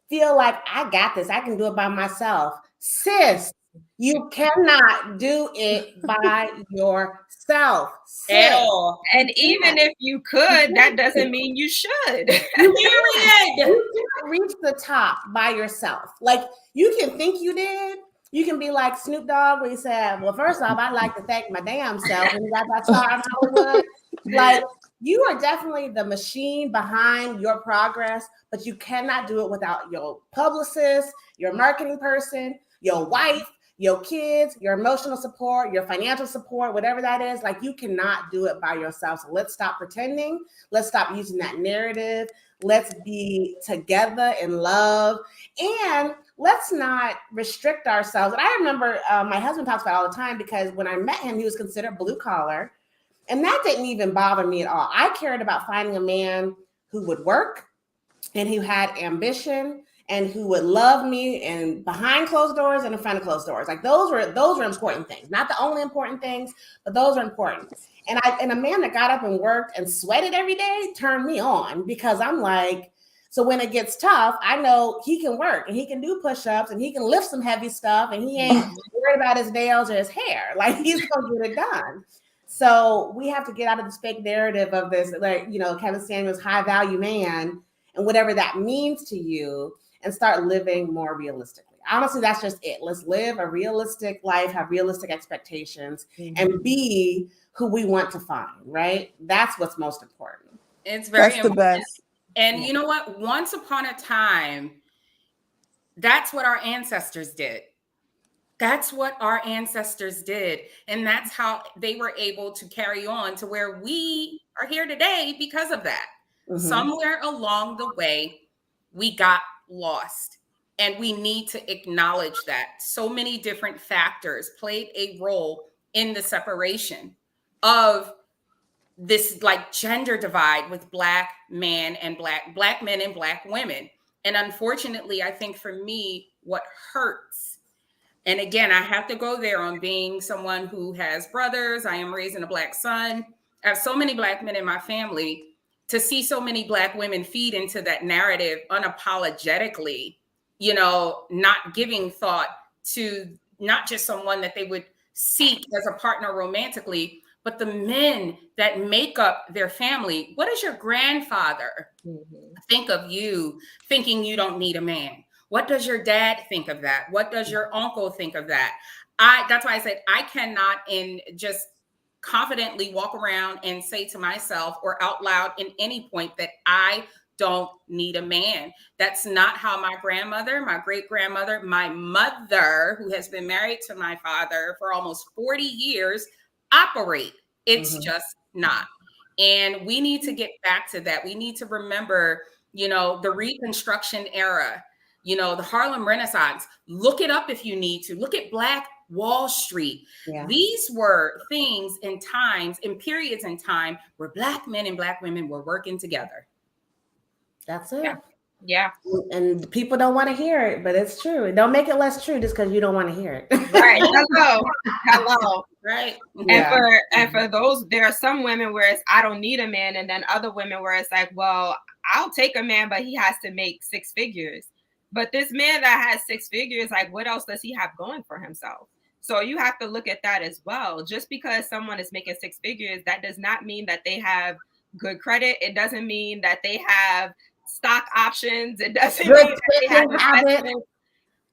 feel like I got this. I can do it by myself. Sis, you cannot do it by yourself. At all. And even if you could, that doesn't mean you should. You can't reach the top by yourself. Like, you can think you did. You can be like Snoop Dogg, where he said, well, first off, I'd like to thank my damn self when he got that star in Hollywood. Like, you are definitely the machine behind your progress, but you cannot do it without your publicist, your marketing person, your wife, your kids, your emotional support, your financial support, whatever that is. Like, you cannot do it by yourself. So let's stop pretending. Let's stop using that narrative. Let's be together in love, and let's not restrict ourselves. And I remember my husband talks about it all the time, because when I met him, he was considered blue collar, and that didn't even bother me at all. I cared about finding a man who would work and who had ambition and who would love me, and behind closed doors and in front of closed doors. Like, those were important things. Not the only important things, but those are important. And a man that got up and worked and sweated every day turned me on, because I'm like, so when it gets tough, I know he can work and he can do push-ups and he can lift some heavy stuff, and he ain't worried about his nails or his hair. Like, he's gonna get it done. So we have to get out of this fake narrative of this, like, Kevin Samuels, high value man, and whatever that means to you, and start living more realistically. Honestly, that's just it. Let's live a realistic life, have realistic expectations, and be who we want to find, right? That's what's most important. It's very That's the best. And you know what? Once upon a time, that's what our ancestors did. That's what our ancestors did. And that's how they were able to carry on to where we are here today because of that. Somewhere along the way, we got lost. And we need to acknowledge that so many different factors played a role in the separation of this like gender divide with black men and black men and black women. And unfortunately, I think for me, what hurts, and again, I have to go there on being someone who has brothers. I am raising a black son. I have so many black men in my family. To see so many black women feed into that narrative unapologetically, you know, not giving thought to not just someone that they would seek as a partner romantically, but the men that make up their family. What does your grandfather think of you, thinking you don't need a man? What does your dad think of that? What does your uncle think of that? That's why I said I cannot just confidently walk around and say to myself or out loud in any point that I don't need a man. That's not how my grandmother, my great grandmother, my mother, who has been married to my father for almost 40 years, operate. It's just not. And we need to get back to that. We need to remember, you know, the Reconstruction era, you know, the Harlem Renaissance. Look it up if you need to. Look at Black Wall Street. Yeah. These were things in times, in periods in time where Black men and Black women were working together. That's it. Yeah. And people don't want to hear it, but it's true. Don't make it less true just because you don't want to hear it. Right. Hello. Right. Yeah. And for those, there are some women where it's I don't need a man, and then other women where it's like, well, I'll take a man, but he has to make 6 figures. But this man that has 6 figures, like, what else does he have going for himself? So you have to look at that as well. Just because someone is making 6 figures, that does not mean that they have good credit. It doesn't mean that they have stock options. It doesn't mean that they have investments.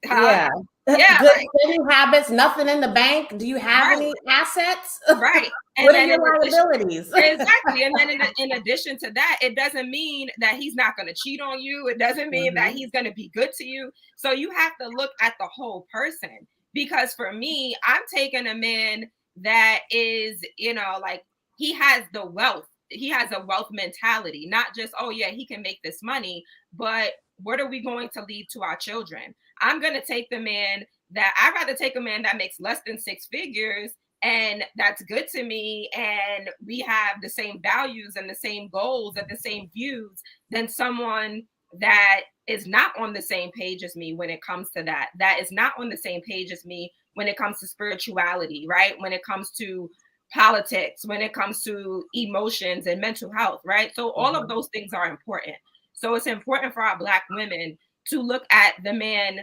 Yeah. Good spending habits, nothing in the bank. Do you have any assets? Right. And what are your liabilities? Exactly. And then in addition to that, it doesn't mean that he's not going to cheat on you. It doesn't mean that he's going to be good to you. So you have to look at the whole person. Because for me, I'm taking a man that is, you know, like he has the wealth. He has a wealth mentality, not just, oh yeah, he can make this money, but what are we going to leave to our children? I'm going to take the man that I'd rather take a man that makes less than 6 figures and that's good to me. And we have the same values and the same goals and the same views than someone that is not on the same page as me when it comes to that. That is not on the same page as me when it comes to spirituality, right? When it comes to politics, when it comes to emotions and mental health, right? So all of those things are important. So it's important for our Black women to look at the man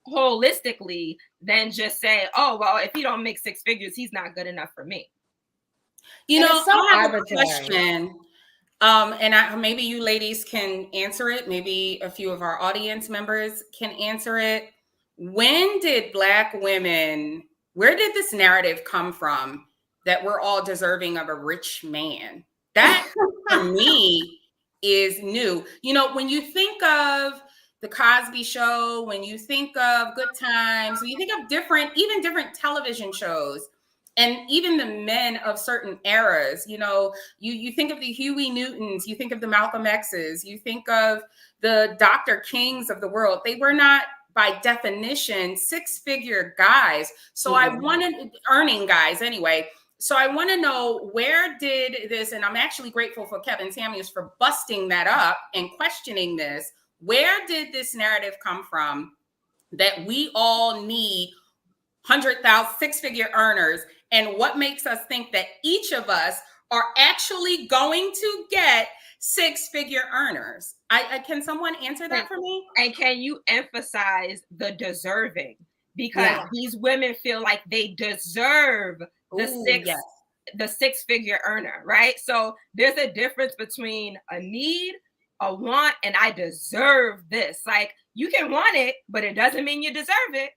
holistically than just say, oh, well, if he don't make 6 figures, he's not good enough for me. You know, I have a question. And maybe you ladies can answer it. Maybe a few of our audience members can answer it. When did Black women, where did this narrative come from that we're all deserving of a rich man? That for me is new. You know, when you think of the Cosby Show, when you think of Good Times, when you think of different television shows, and even the men of certain eras, you know, you think of the Huey Newtons, you think of the Malcolm X's, you think of the Dr. Kings of the world. They were not, by definition, 6-figure guys. So I wanted, earning guys anyway. So I want to know, where did this, and I'm actually grateful for Kevin Samuels for busting that up and questioning this. Where did this narrative come from that we all need 100,000 6-figure earners? And what makes us think that each of us are actually going to get 6-figure earners? Can someone answer that for me? And can you emphasize the deserving? Because these women feel like they deserve the 6-figure earner, right? So there's a difference between a need, a want, and I deserve this. Like, You can want it, but it doesn't mean you deserve it.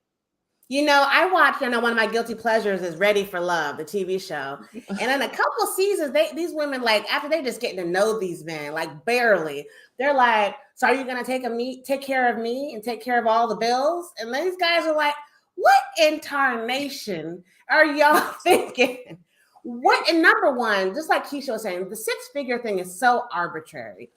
You know, I watch, one of my guilty pleasures is Ready for Love, the TV show. And in a couple seasons, these women, like, after they just getting to know these men, like barely, they're like, so are you going to take care of me and take care of all the bills? And these guys are like, what in tarnation are y'all thinking? And number one, just like Keisha was saying, the 6-figure thing is so arbitrary.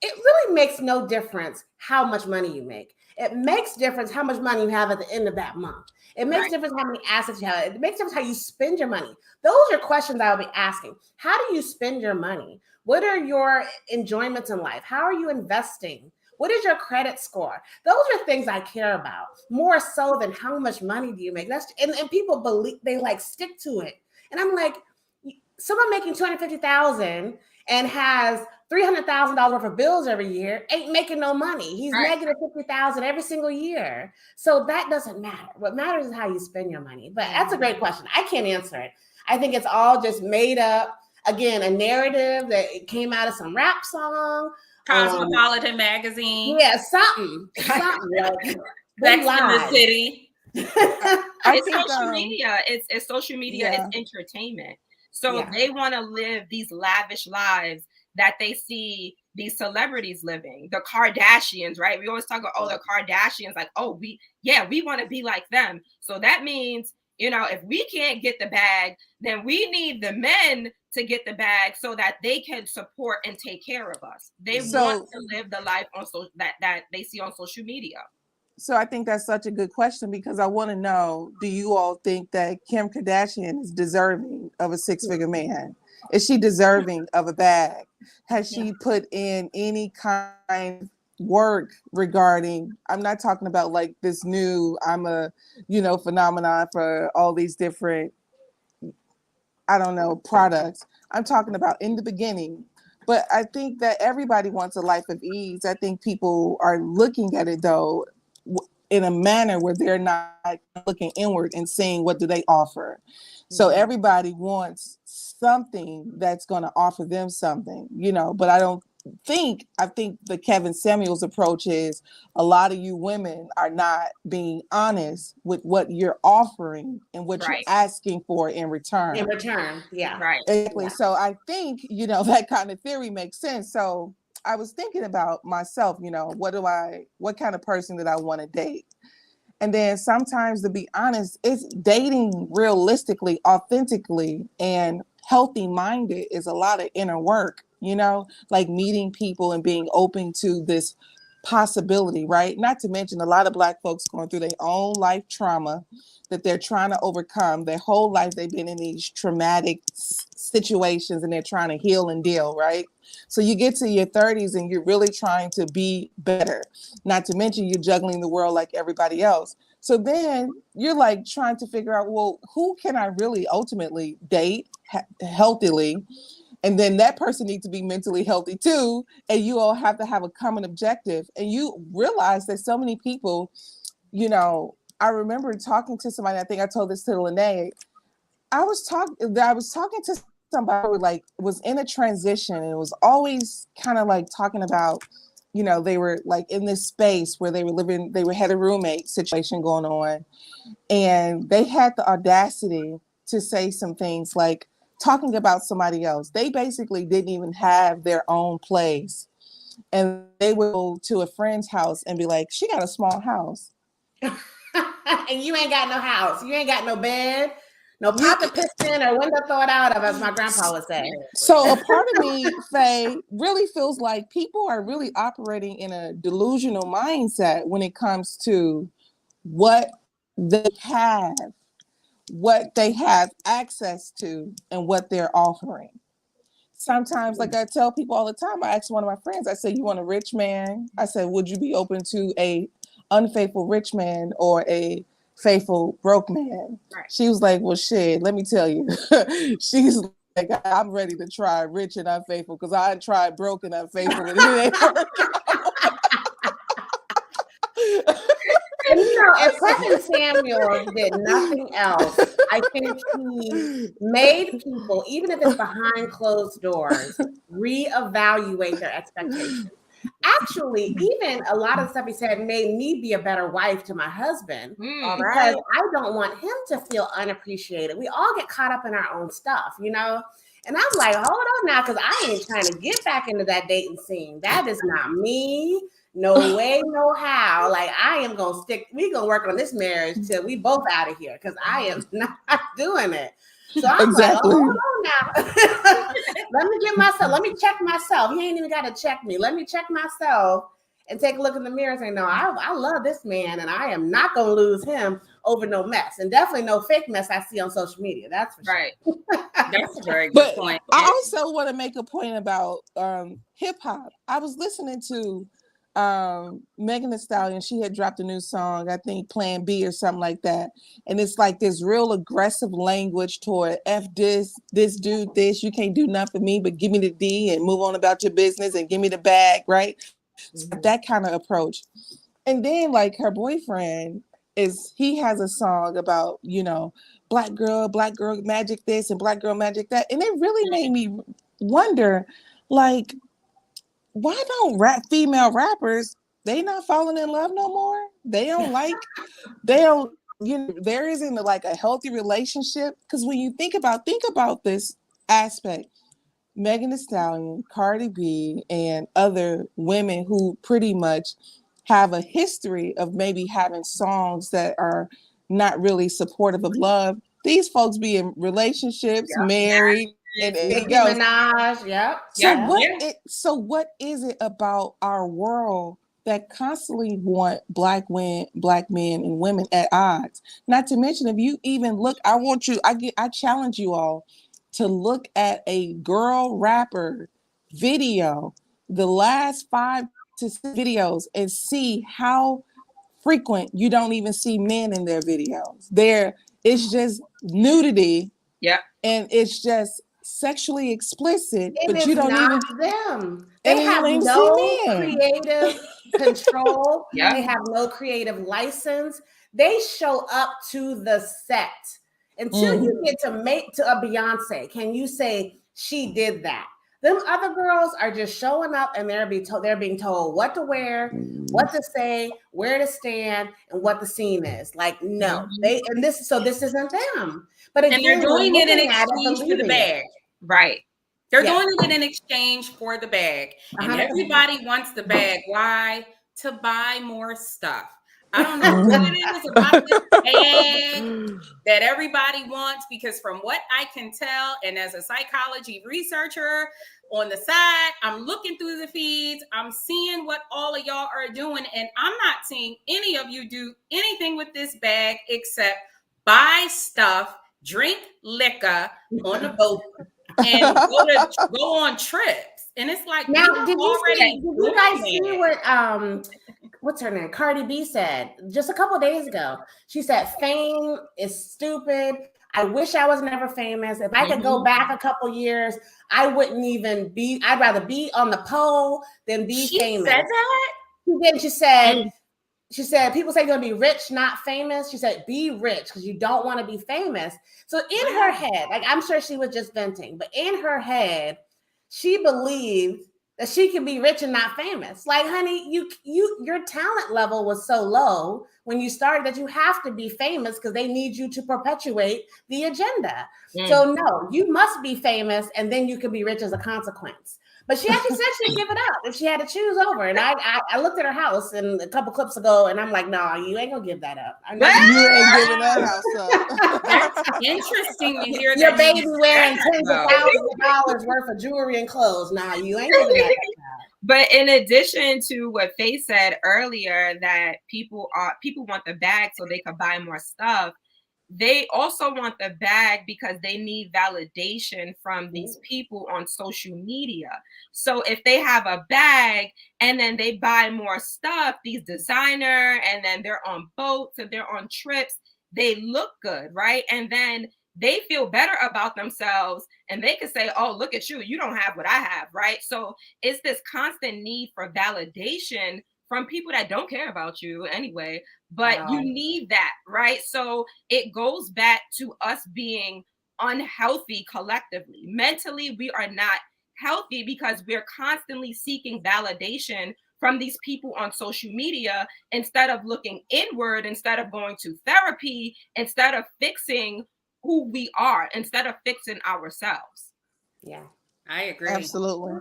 It really makes no difference how much money you make. It makes difference how much money you have at the end of that month. It makes difference how many assets you have. It makes difference how you spend your money. Those are questions I will be asking. How do you spend your money? What are your enjoyments in life? How are you investing? What is your credit score? Those are things I care about more so than how much money do you make. And people believe, they like stick to it. And I'm like, someone making $250,000 and has $300,000 worth of bills every year ain't making no money. He's negative $50,000 every single year. So that doesn't matter. What matters is how you spend your money. But that's a great question. I can't answer it. I think it's all just made up. Again, a narrative that came out of some rap song. Cosmopolitan magazine. Yeah, something. Like, Sex in the City. It's social media. It's social media. It's entertainment. So they want to live these lavish lives that they see these celebrities living, the Kardashians, right? We always talk about, the Kardashians, like, we want to be like them. So that means, if we can't get the bag, then we need the men to get the bag so that they can support and take care of us. They want to live the life that they see on social media. So I think that's such a good question, because I want to know, do you all think that Kim Kardashian is deserving of a 6-figure man? Is she deserving of a bag? Has she put in any kind of work regarding, I'm not talking about like this new, I'm a, phenomenon for all these different, products. I'm talking about in the beginning. But I think that everybody wants a life of ease. I think people are looking at it, though, in a manner where they're not looking inward and seeing what do they offer. So everybody wants something that's going to offer them something, but I think the Kevin Samuels approach is a lot of you women are not being honest with what you're offering and what you're asking for in return. Yeah. Exactly. Yeah. So I think, that kind of theory makes sense. So I was thinking about myself, what kind of person that I want to date? And then sometimes, to be honest, it's dating realistically, authentically, and healthy minded is a lot of inner work, like meeting people and being open to this possibility, right? Not to mention a lot of Black folks going through their own life trauma that they're trying to overcome. Their whole life they've been in these traumatic situations and they're trying to heal and deal, right? So you get to your 30s and you're really trying to be better. Not to mention you're juggling the world like everybody else. So then you're like trying to figure out, well, who can I really ultimately date healthily? And then that person needs to be mentally healthy too. And you all have to have a common objective. And you realize that so many people, I remember talking to somebody, I think I told this to LaNée. I was talking to somebody who like was in a transition and it was always kind of like talking about, they were like in this space where they had a roommate situation going on, and they had the audacity to say some things like talking about somebody else. They basically didn't even have their own place. And they would go to a friend's house and be like, she got a small house. And you ain't got no house. You ain't got no bed, no pot to piss in or window throw it out of, as my grandpa would say. So a part of me, Faye, really feels like people are really operating in a delusional mindset when it comes to what they have access to and what they're offering. Sometimes, like I tell people all the time, I ask one of my friends, I say, you want a rich man? I said, would you be open to a unfaithful rich man or a faithful broke man? Right. She was like, well, shit, let me tell you. She's like, I'm ready to try rich and unfaithful because I tried broke and unfaithful and it ain't work out. And if President Samuel did nothing else, I think he made people, even if it's behind closed doors, reevaluate their expectations. Actually, even a lot of stuff he said made me be a better wife to my husband because right. I don't want him to feel unappreciated. We all get caught up in our own stuff, you know? And I'm like, hold on now, because I ain't trying to get back into that dating scene. That is not me. No way, no how. Like, I am going to stick. We're going to work on this marriage till we both out of here because I am not doing it. So I'm like, oh, hold on now. Let me check myself. He ain't even got to check me. Let me check myself and take a look in the mirror and say, no, I love this man and I am not going to lose him over no mess. And definitely no fake mess I see on social media. That's for right. sure. That's a very good point. I also want to make a point about hip hop. I was listening to Megan Thee Stallion. She had dropped a new song, I think Plan B or something like that. And it's like this real aggressive language toward F this dude, this, you can't do nothing for me, but give me the D and move on about your business and give me the bag, right? Mm-hmm. That kind of approach. And then like her boyfriend he has a song about, you know, black girl magic this and black girl magic that. And it really made me wonder, like, why don't female rappers, they not falling in love no more? They don't, you know, there isn't like a healthy relationship. Because when you think about this aspect, Megan Thee Stallion, Cardi B, and other women who pretty much have a history of maybe having songs that are not really supportive of love. These folks be in relationships, married, and everything else. Minaj, yep. So what is it about our world that constantly want black men and women at odds? Not to mention, if you even look, I challenge you all to look at a girl rapper video, the last 5 to 6 videos, and see how frequent you don't even see men in their videos. It's just nudity. Yeah. And it's just sexually explicit, but you don't not even them. They have no creative control. Yep. They have no creative license. They show up to the set. Until you get to a Beyonce, can you say she did that? Them other girls are just showing up and they're being told what to wear, what to say, where to stand, and what the scene is. Like, no, this isn't them. But again, they're doing it in exchange for the bag. Right. They're doing it in exchange for the bag. And 100%. Everybody wants the bag. Why? To buy more stuff. I don't know what it is about this bag that everybody wants, because from what I can tell, and as a psychology researcher on the side, I'm looking through the feeds, I'm seeing what all of y'all are doing, and I'm not seeing any of you do anything with this bag except buy stuff, drink liquor on the boat, and go on trips. And it's like, now, did you guys see what what's her name? Cardi B said just a couple of days ago. She said, fame is stupid. I wish I was never famous. If I could go back a couple years, I wouldn't even be, I'd rather be on the pole than be famous. She said that? She said, people say you're going to be rich, not famous. She said, be rich because you don't want to be famous. So in her head, like, I'm sure she was just venting, but in her head, she believed that she can be rich and not famous. Like, honey, your talent level was so low when you started that you have to be famous because they need you to perpetuate the agenda. So no, you must be famous and then you can be rich as a consequence. But she actually said she'd give it up if she had to choose over. And I looked at her house and a couple clips ago, and I'm like, no, you ain't gonna give that up. You ain't giving that house up. That's interesting to hear your baby wearing tens of thousands of dollars worth of jewelry and clothes. Nah, you ain't giving that up. But in addition to what Faye said earlier, that people want the bag so they could buy more stuff, they also want the bag because they need validation from these people on social media. So if they have a bag and then they buy more stuff, these designer, and then they're on boats and they're on trips, they look good, right? And then they feel better about themselves and they can say, oh, look at you, you don't have what I have, right? So it's this constant need for validation from people that don't care about you anyway, but you need that, right? So it goes back to us being unhealthy collectively. Mentally, we are not healthy because we're constantly seeking validation from these people on social media instead of looking inward, instead of going to therapy, instead of fixing who we are, instead of fixing ourselves. Yeah, I agree. Absolutely.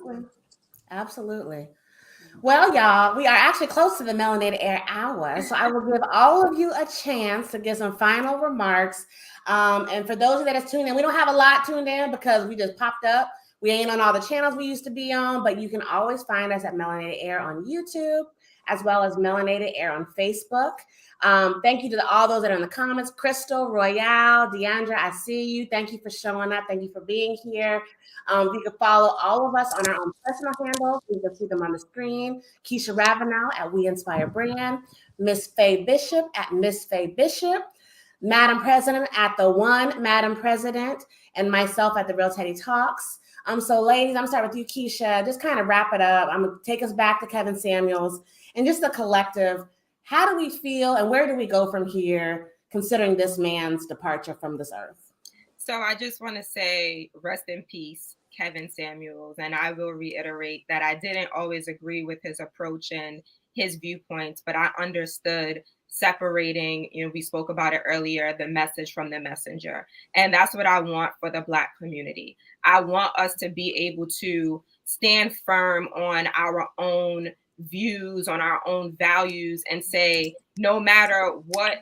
Well, y'all, we are actually close to the Melanated Air hour. So I will give all of you a chance to give some final remarks. And for those of you that is tuned in, we don't have a lot tuned in because we just popped up. We ain't on all the channels we used to be on, but you can always find us at Melanated Air on YouTube, as well as Melanated Air on Facebook. Thank you to all those that are in the comments. Crystal, Royale, Deandra, I see you. Thank you for showing up. Thank you for being here. You can follow all of us on our own personal handles. You can see them on the screen. Keisha Ravenell at We Inspire Brand, Miss Faye Bishop at Miss Faye Bishop, Madam President at The One Madam President, and myself at The Real Teddy Talks. So ladies, I'm starting with you, Keisha. Just kind of wrap it up. I'm gonna take us back to Kevin Samuels and just the collective. How do we feel and where do we go from here, considering this man's departure from this earth? So I just want to say rest in peace, Kevin Samuels. And I will reiterate that I didn't always agree with his approach and his viewpoints, but I understood separating, we spoke about it earlier, the message from the messenger. And that's what I want for the Black community. I want us to be able to stand firm on our own views, on our own values, and say, no matter what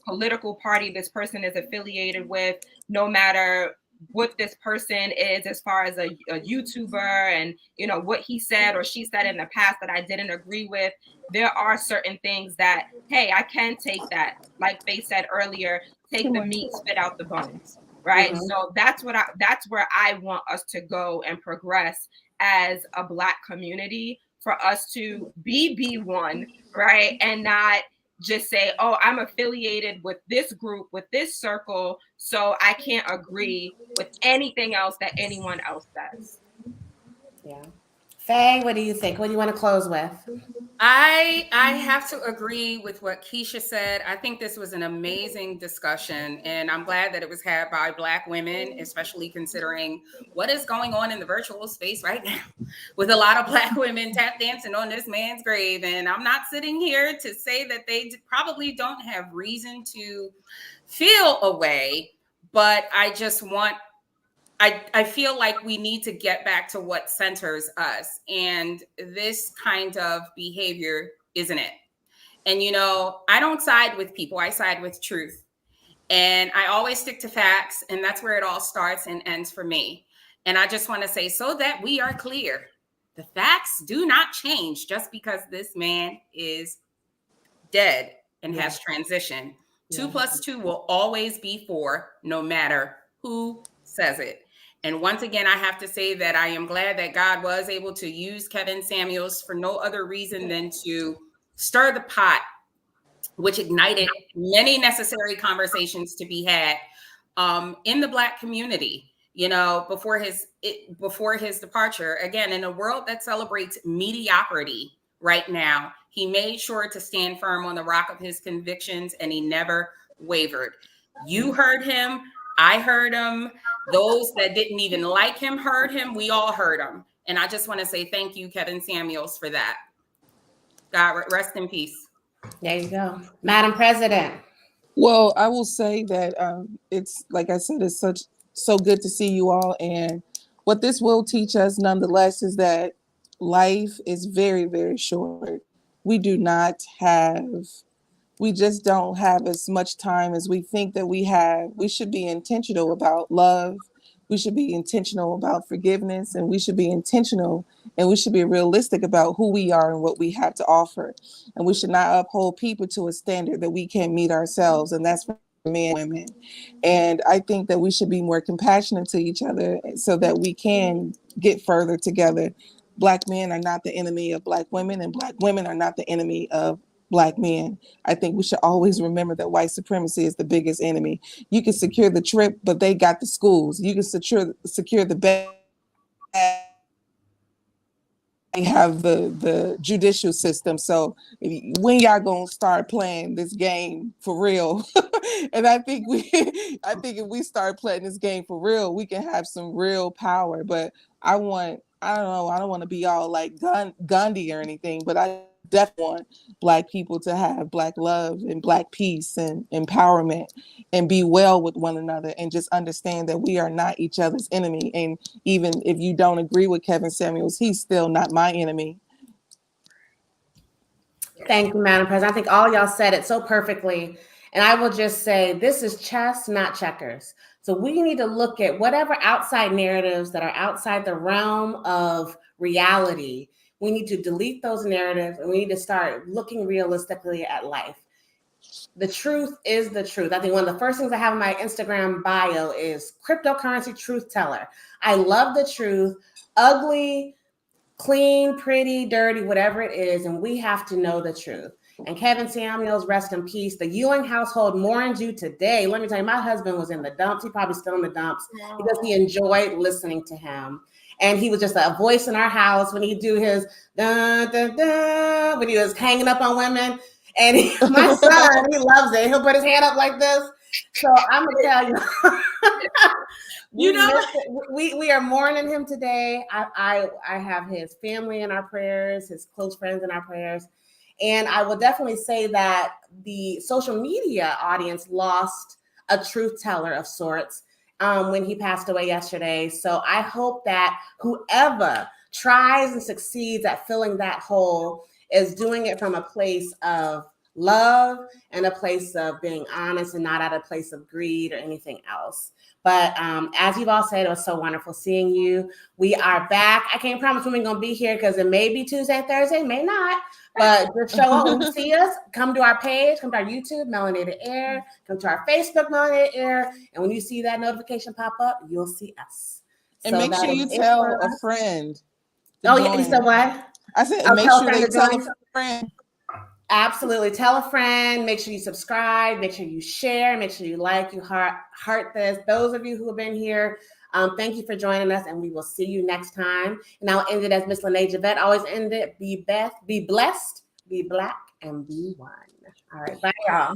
political party this person is affiliated with, no matter what this person is as far as a YouTuber and what he said or she said in the past that I didn't agree with, there are certain things that, hey, I can take that, like Faye said earlier, take the meat, spit out the bones, right? Mm-hmm. So that's where I want us to go and progress as a Black community, for us to be one, right? And not just say, oh, I'm affiliated with this group, with this circle, so I can't agree with anything else that anyone else says. Yeah. Faye, what do you think? What do you want to close with? I have to agree with what Keisha said. I think this was an amazing discussion, and I'm glad that it was had by Black women, especially considering what is going on in the virtual space right now with a lot of Black women tap dancing on this man's grave. And I'm not sitting here to say that they probably don't have reason to feel a way, but I just want I feel like we need to get back to what centers us. And this kind of behavior isn't it. And, I don't side with people. I side with truth. And I always stick to facts. And that's where it all starts and ends for me. And I just want to say, so that we are clear, the facts do not change just because this man is dead and has transitioned. 2 + 2 will always be 4, no matter who says it. And once again, I have to say that I am glad that God was able to use Kevin Samuels for no other reason than to stir the pot, which ignited many necessary conversations to be had in the Black community, before his departure. Again, in a world that celebrates mediocrity right now, he made sure to stand firm on the rock of his convictions, and he never wavered. You heard him. I heard him. Those that didn't even like him heard him. We all heard him. And I just want to say thank you, Kevin Samuels, for that. God rest in peace. There you go. Madam President. Well, I will say that it's, like I said, it's so good to see you all. And what this will teach us nonetheless is that life is very, very short. We just don't have as much time as we think that we have. We should be intentional about love. We should be intentional about forgiveness, and we should be intentional and we should be realistic about who we are and what we have to offer. And we should not uphold people to a standard that we can't meet ourselves. And that's for men and women. And I think that we should be more compassionate to each other so that we can get further together. Black men are not the enemy of Black women, and Black women are not the enemy of Black men. I think we should always remember that white supremacy is the biggest enemy. You can secure the trip, but they got the schools. You can secure the bed. They have the judicial system. So when y'all gonna start playing this game for real? And I think if we start playing this game for real, we can have some real power. But I want I don't know, I don't want to be all like Gandhi or anything, but I definitely want Black people to have Black love and Black peace and empowerment and be well with one another and just understand that we are not each other's enemy. And even if you don't agree with Kevin Samuels, he's still not my enemy. Thank you, Madam President. I think all y'all said it so perfectly. And I will just say, this is chess, not checkers. So we need to look at whatever outside narratives that are outside the realm of reality. We need to delete those narratives and we need to start looking realistically at life. The truth is the truth. I think one of the first things I have in my Instagram bio is cryptocurrency truth teller. I love the truth, ugly, clean, pretty, dirty, whatever it is, and we have to know the truth. And Kevin Samuels, rest in peace. The Ewing household mourns you today. Let me tell you, my husband was in the dumps. He probably still in the dumps because he enjoyed listening to him. And he was just a voice in our house when he'd do his dun, dun, dun, when he was hanging up on women. And my son, he loves it. He'll put his hand up like this. So I'm gonna tell you, we are mourning him today. I have his family in our prayers, his close friends in our prayers. And I will definitely say that the social media audience lost a truth teller of sorts when he passed away yesterday. So I hope that whoever tries and succeeds at filling that hole is doing it from a place of love and a place of being honest and not at a place of greed or anything else. But as you've all said, it was so wonderful seeing you. We are back. I can't promise when we're going to be here because it may be Tuesday, Thursday, may not. But just show up when you see us. Come to our page, come to our YouTube, Melanated Air. Come to our Facebook, Melanated Air. And when you see that notification pop up, you'll see us. And so make sure you tell a friend. Oh, yeah. You said what? I said, make sure they tell a friend. Absolutely. Tell a friend. Make sure you subscribe. Make sure you share. Make sure you like, you heart this. Those of you who have been here, thank you for joining us, and we will see you next time. And I'll end it as Miss LaNée Javet always end it. Be blessed, be Black, and be one. All right. Bye, y'all.